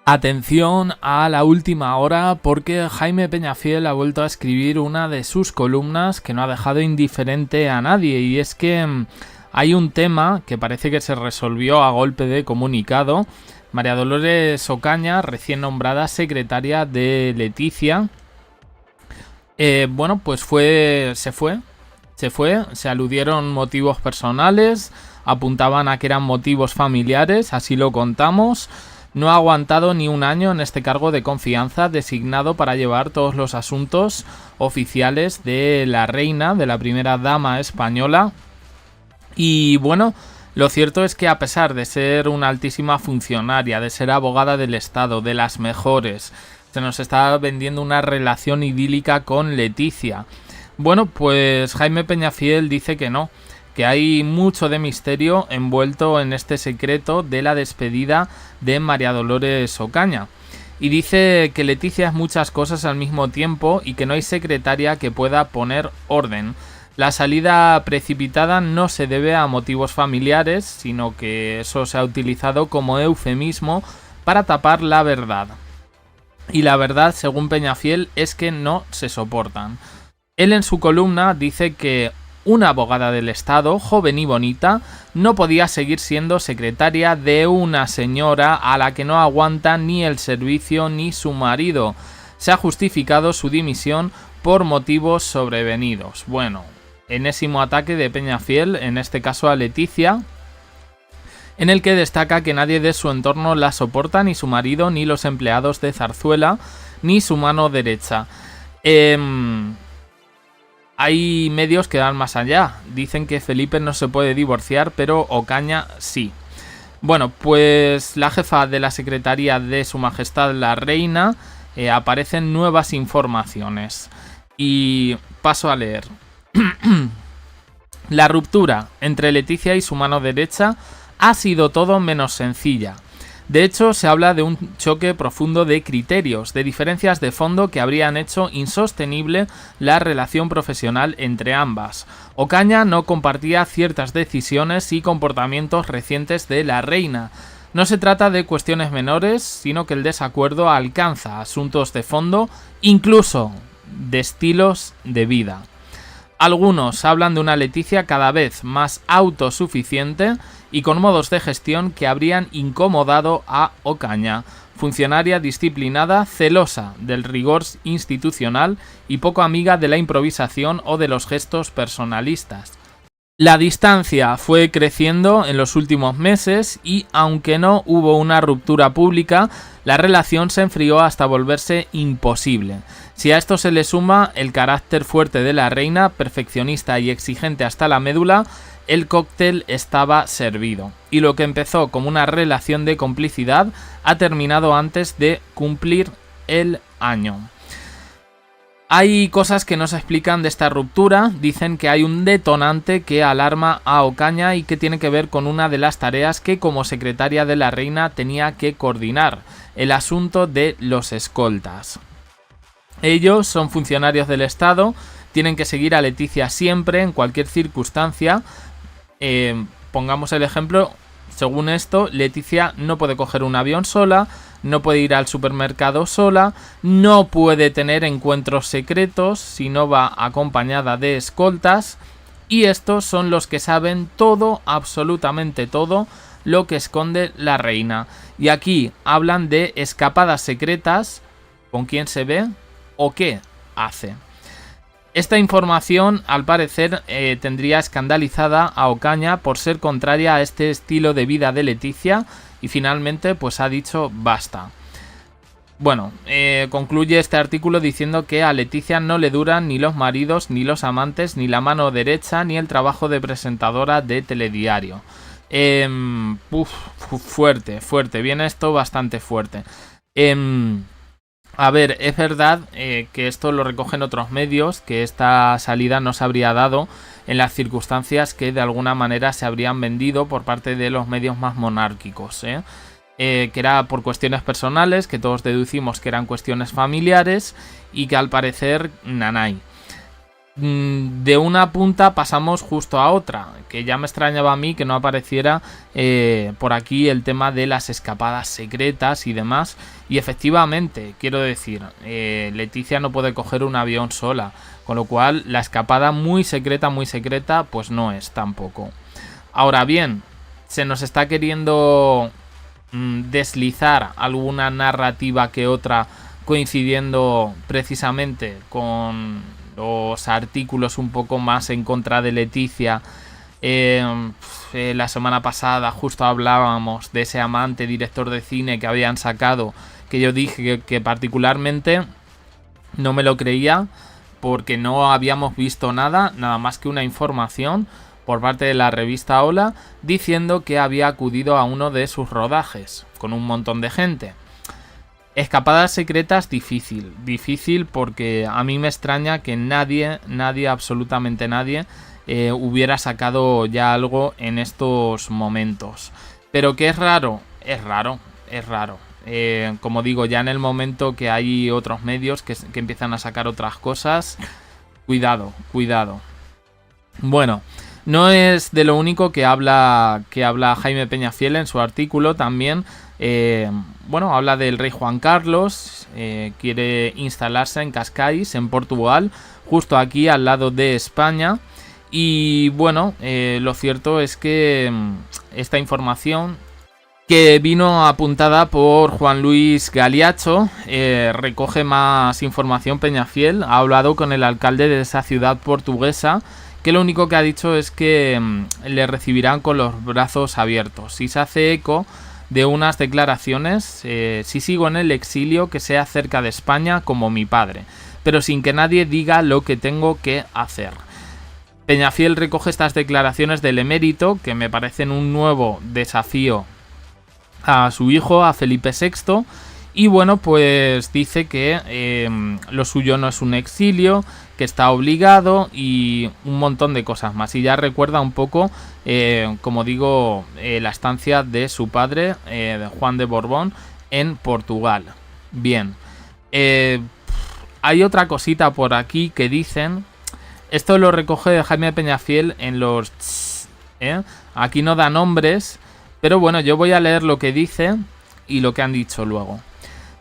Atención a la última hora porque Jaime Peñafiel ha vuelto a escribir una de sus columnas que no ha dejado indiferente a nadie, y es que hay un tema que parece que se resolvió a golpe de comunicado. María Dolores Ocaña, recién nombrada secretaria de Leticia, pues se aludieron motivos personales, apuntaban a que eran motivos familiares, así lo contamos. No ha aguantado ni un año en este cargo de confianza designado para llevar todos los asuntos oficiales de la reina, de la primera dama española. Y bueno, lo cierto es que a pesar de ser una altísima funcionaria, de ser abogada del Estado, de las mejores, se nos está vendiendo una relación idílica con Leticia. Bueno, pues Jaime Peñafiel dice que no, que hay mucho de misterio envuelto en este secreto de la despedida de María Dolores Ocaña. Y dice que Leticia es muchas cosas al mismo tiempo y que no hay secretaria que pueda poner orden. La salida precipitada no se debe a motivos familiares, sino que eso se ha utilizado como eufemismo para tapar la verdad. Y la verdad, según Peñafiel, es que no se soportan. Él en su columna dice que una abogada del Estado, joven y bonita, no podía seguir siendo secretaria de una señora a la que no aguanta ni el servicio ni su marido. Se ha justificado su dimisión por motivos sobrevenidos. Bueno, enésimo ataque de Peñafiel, en este caso a Leticia, en el que destaca que nadie de su entorno la soporta, ni su marido, ni los empleados de Zarzuela, ni su mano derecha. Hay medios que dan más allá. Dicen que Felipe no se puede divorciar, pero Ocaña sí. Bueno, pues la jefa de la Secretaría de Su Majestad la Reina aparecen nuevas informaciones. Y paso a leer. La ruptura entre Leticia y su mano derecha ha sido todo menos sencilla. De hecho, se habla de un choque profundo de criterios, de diferencias de fondo que habrían hecho insostenible la relación profesional entre ambas. Ocaña no compartía ciertas decisiones y comportamientos recientes de la reina. No se trata de cuestiones menores, sino que el desacuerdo alcanza asuntos de fondo, incluso de estilos de vida. Algunos hablan de una Leticia cada vez más autosuficiente y con modos de gestión que habrían incomodado a Ocaña, funcionaria disciplinada, celosa del rigor institucional y poco amiga de la improvisación o de los gestos personalistas. La distancia fue creciendo en los últimos meses y, aunque no hubo una ruptura pública, la relación se enfrió hasta volverse imposible. Si a esto se le suma el carácter fuerte de la reina, perfeccionista y exigente hasta la médula, el cóctel estaba servido. Y lo que empezó como una relación de complicidad ha terminado antes de cumplir el año. Hay cosas que no se explican de esta ruptura. Dicen que hay un detonante que alarma a Ocaña y que tiene que ver con una de las tareas que como secretaria de la reina tenía que coordinar, el asunto de los escoltas. Ellos son funcionarios del Estado, tienen que seguir a Leticia siempre, en cualquier circunstancia. Pongamos el ejemplo, según esto, Leticia no puede coger un avión sola, no puede ir al supermercado sola, no puede tener encuentros secretos si no va acompañada de escoltas, y estos son los que saben todo, absolutamente todo, lo que esconde la reina. Y aquí hablan de escapadas secretas, con quién se ve o qué hace. Esta información, al parecer, tendría escandalizada a Ocaña por ser contraria a este estilo de vida de Leticia y finalmente pues ha dicho basta. Bueno, concluye este artículo diciendo que a Leticia no le duran ni los maridos, ni los amantes, ni la mano derecha, ni el trabajo de presentadora de telediario. Fuerte, viene esto bastante fuerte. A ver, es verdad que esto lo recogen otros medios, que esta salida no se habría dado en las circunstancias que de alguna manera se habrían vendido por parte de los medios más monárquicos, que era por cuestiones personales, que todos deducimos que eran cuestiones familiares y que al parecer nanay. de una punta pasamos justo a otra, que ya me extrañaba a mí que no apareciera por aquí el tema de las escapadas secretas y demás. Y efectivamente, quiero decir, Leticia no puede coger un avión sola, con lo cual la escapada muy secreta, pues no es tampoco. Ahora bien, se nos está queriendo deslizar alguna narrativa que otra, coincidiendo precisamente con los artículos un poco más en contra de Leticia. La semana pasada justo hablábamos de ese amante director de cine que habían sacado, que yo dije que particularmente no me lo creía, porque no habíamos visto nada más que una información por parte de la revista Hola diciendo que había acudido a uno de sus rodajes con un montón de gente. Escapadas secretas, difícil porque a mí me extraña que nadie, absolutamente nadie, hubiera sacado ya algo en estos momentos. Pero que es raro. Como digo, ya en el momento que hay otros medios que empiezan a sacar otras cosas, cuidado. Bueno, no es de lo único que habla Jaime Peñafiel en su artículo. También habla del rey Juan Carlos. Quiere instalarse en Cascais, en Portugal, justo aquí al lado de España. Y bueno, lo cierto es que esta información, que vino apuntada por Juan Luis Galiacho, recoge más información. Peñafiel ha hablado con el alcalde de esa ciudad portuguesa, que lo único que ha dicho es que le recibirán con los brazos abiertos. Y se hace eco de unas declaraciones: si sigo en el exilio, que sea cerca de España como mi padre, pero sin que nadie diga lo que tengo que hacer. Peñafiel recoge estas declaraciones del emérito, que me parecen un nuevo desafío a su hijo, a Felipe VI, y bueno, pues dice que lo suyo no es un exilio, que está obligado y un montón de cosas más. Y ya recuerda un poco, como digo, la estancia de su padre, de Juan de Borbón, en Portugal. Bien, hay otra cosita por aquí que dicen. Esto lo recoge Jaime Peñafiel en los... Aquí no da nombres, pero bueno, yo voy a leer lo que dice y lo que han dicho luego.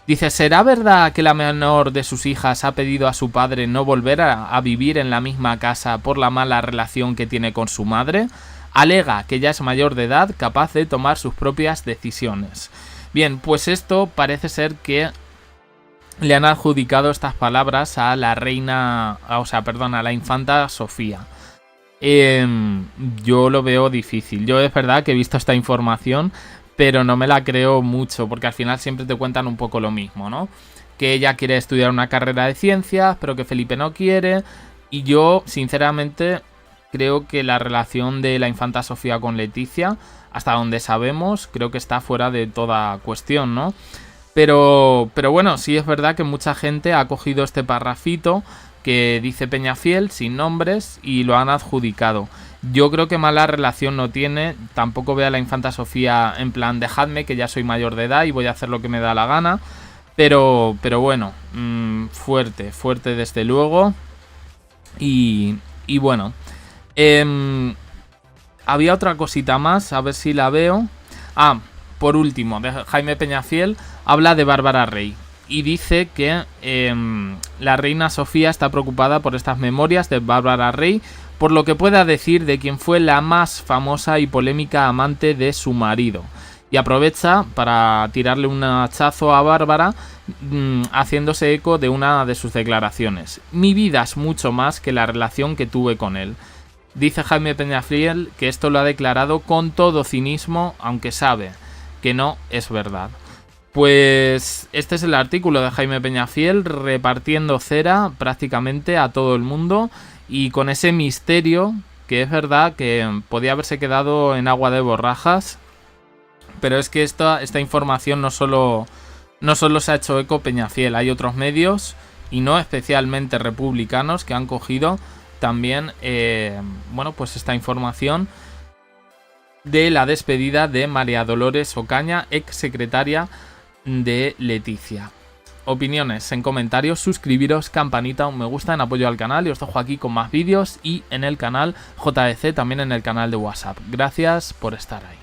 Dice: ¿será verdad que la menor de sus hijas ha pedido a su padre no volver a vivir en la misma casa por la mala relación que tiene con su madre? Alega que ya es mayor de edad, capaz de tomar sus propias decisiones. Bien, pues esto parece ser que le han adjudicado estas palabras a la a la infanta Sofía. Yo lo veo difícil. Yo es verdad que he visto esta información, pero no me la creo mucho, porque al final siempre te cuentan un poco lo mismo, ¿no? Que ella quiere estudiar una carrera de ciencias, pero que Felipe no quiere. Y yo, sinceramente, creo que la relación de la infanta Sofía con Leticia, hasta donde sabemos, creo que está fuera de toda cuestión, ¿no? Pero bueno, sí es verdad que mucha gente ha cogido este parrafito que dice Peñafiel, sin nombres, y lo han adjudicado. Yo creo que mala relación no tiene. Tampoco ve a la infanta Sofía en plan: dejadme, que ya soy mayor de edad y voy a hacer lo que me da la gana. Pero bueno, fuerte desde luego. Y bueno, había otra cosita más, a ver si la veo. Por último, Jaime Peñafiel habla de Bárbara Rey y dice que la reina Sofía está preocupada por estas memorias de Bárbara Rey, por lo que pueda decir de quien fue la más famosa y polémica amante de su marido. Y aprovecha para tirarle un hachazo a Bárbara, haciéndose eco de una de sus declaraciones: mi vida es mucho más que la relación que tuve con él. Dice Jaime Peñafiel que esto lo ha declarado con todo cinismo, aunque sabe que no es verdad. Pues este es el artículo de Jaime Peñafiel, repartiendo cera prácticamente a todo el mundo, y con ese misterio que es verdad que podía haberse quedado en agua de borrajas. Pero es que esta información no solo se ha hecho eco Peñafiel, hay otros medios, y no especialmente republicanos, que han cogido también pues esta información de la despedida de María Dolores Ocaña, ex secretaria de Leticia. opiniones en comentarios, suscribiros, campanita, un me gusta, en apoyo al canal, y os dejo aquí con más vídeos y en el canal JDC, también en el canal de WhatsApp. Gracias por estar ahí.